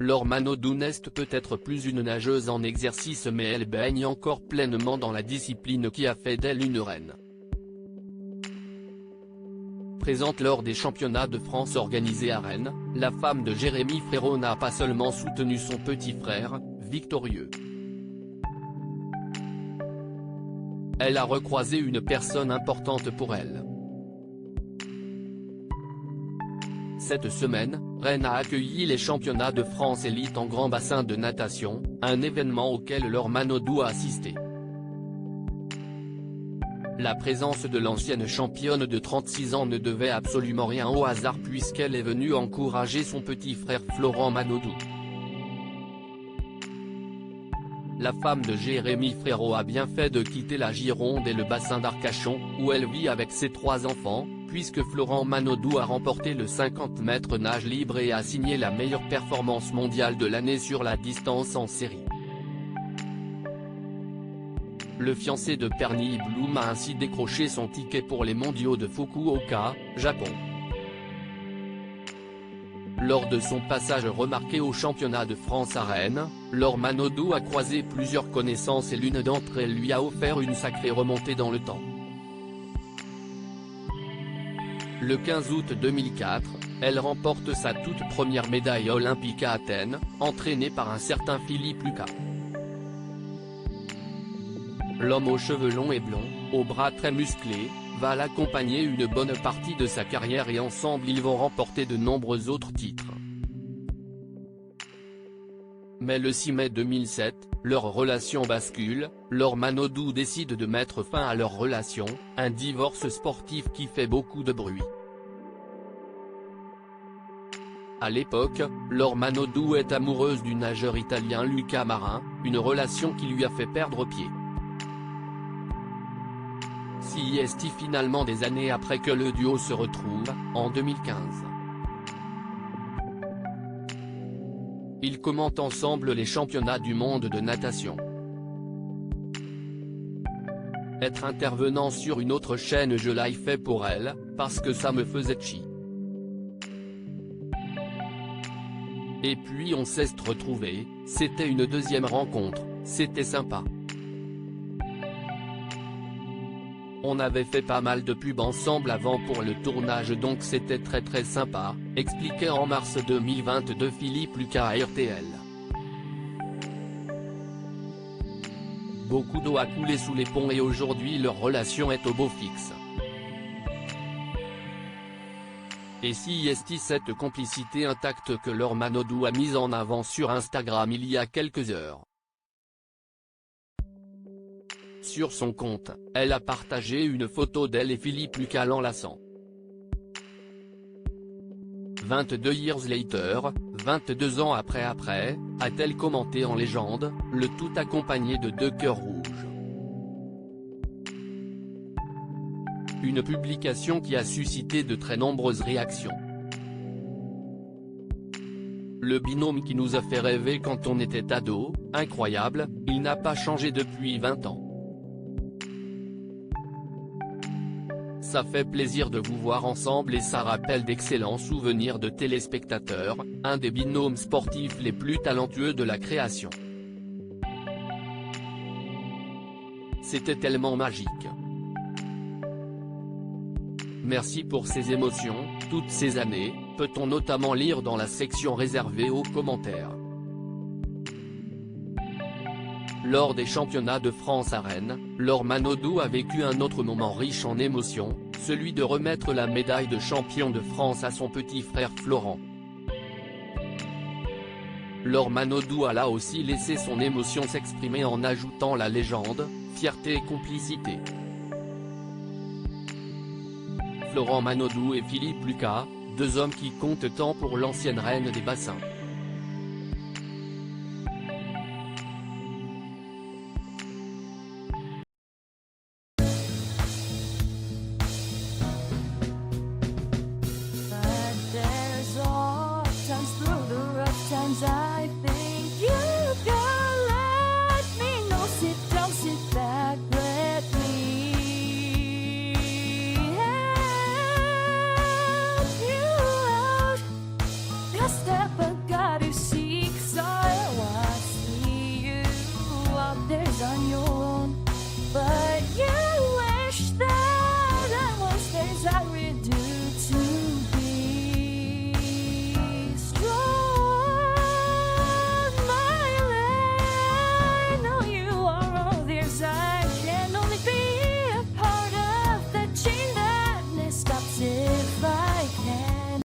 Laure Manodou n'est peut-être plus une nageuse en exercice mais elle baigne encore pleinement dans la discipline qui a fait d'elle une reine. Présente lors des championnats de France organisés à Rennes, la femme de Jérémy Frérot n'a pas seulement soutenu son petit frère, victorieux. Elle a recroisé une personne importante pour elle. Cette semaine, Rennes a accueilli les championnats de France élite en grand bassin de natation, un événement auquel Laure Manodou a assisté. La présence de l'ancienne championne de 36 ans ne devait absolument rien au hasard puisqu'elle est venue encourager son petit frère Florent Manodou. La femme de Jérémy Frérot a bien fait de quitter la Gironde et le bassin d'Arcachon, où elle vit avec ses 3 enfants, puisque Florent Manodou a remporté le 50 mètres nage libre et a signé la meilleure performance mondiale de l'année sur la distance en série. Le fiancé de Perny Bloom a ainsi décroché son ticket pour les mondiaux de Fukuoka, Japon. Lors de son passage remarqué au championnat de France à Rennes, Laure Manodou a croisé plusieurs connaissances et l'une d'entre elles lui a offert une sacrée remontée dans le temps. Le 15 août 2004, elle remporte sa toute première médaille olympique à Athènes, entraînée par un certain Philippe Lucas. L'homme aux cheveux longs et blonds, aux bras très musclés, va l'accompagner une bonne partie de sa carrière et ensemble ils vont remporter de nombreux autres titres. Mais le 6 mai 2007, leur relation bascule, Laure Manodou décide de mettre fin à leur relation, un divorce sportif qui fait beaucoup de bruit. À l'époque, Laure Manodou est amoureuse du nageur italien Luca Marin, une relation qui lui a fait perdre pied. Si est finalement des années après que le duo se retrouve, en 2015. Ils commentent ensemble les championnats du monde de natation. Être intervenant sur une autre chaîne je l'ai fait pour elle, parce que ça me faisait chier. Et puis on s'est retrouvés, c'était une deuxième rencontre, c'était sympa. On avait fait pas mal de pubs ensemble avant pour le tournage donc c'était très sympa, expliquait en mars 2022 Philippe Lucas à RTL. Beaucoup d'eau a coulé sous les ponts et aujourd'hui leur relation est au beau fixe. Et si est cette complicité intacte que Laure Manodou a mise en avant sur Instagram il y a quelques heures. Sur son compte, elle a partagé une photo d'elle et Philippe Lucas l'enlaçant. 22 years later, 22 ans après, a-t-elle commenté en légende, le tout accompagné de 2 cœurs rouges. Une publication qui a suscité de très nombreuses réactions. Le binôme qui nous a fait rêver quand on était ado, incroyable, il n'a pas changé depuis 20 ans. Ça fait plaisir de vous voir ensemble et ça rappelle d'excellents souvenirs de téléspectateurs, un des binômes sportifs les plus talentueux de la création. C'était tellement magique. Merci pour ces émotions, toutes ces années, peut-on notamment lire dans la section réservée aux commentaires. Lors des championnats de France à Rennes, Laure Manodou a vécu un autre moment riche en émotions, celui de remettre la médaille de champion de France à son petit frère Florent. Laure Manodou a là aussi laissé son émotion s'exprimer en ajoutant la légende, fierté et complicité. Florent Manodou et Philippe Lucas, 2 hommes qui comptent tant pour l'ancienne reine des bassins.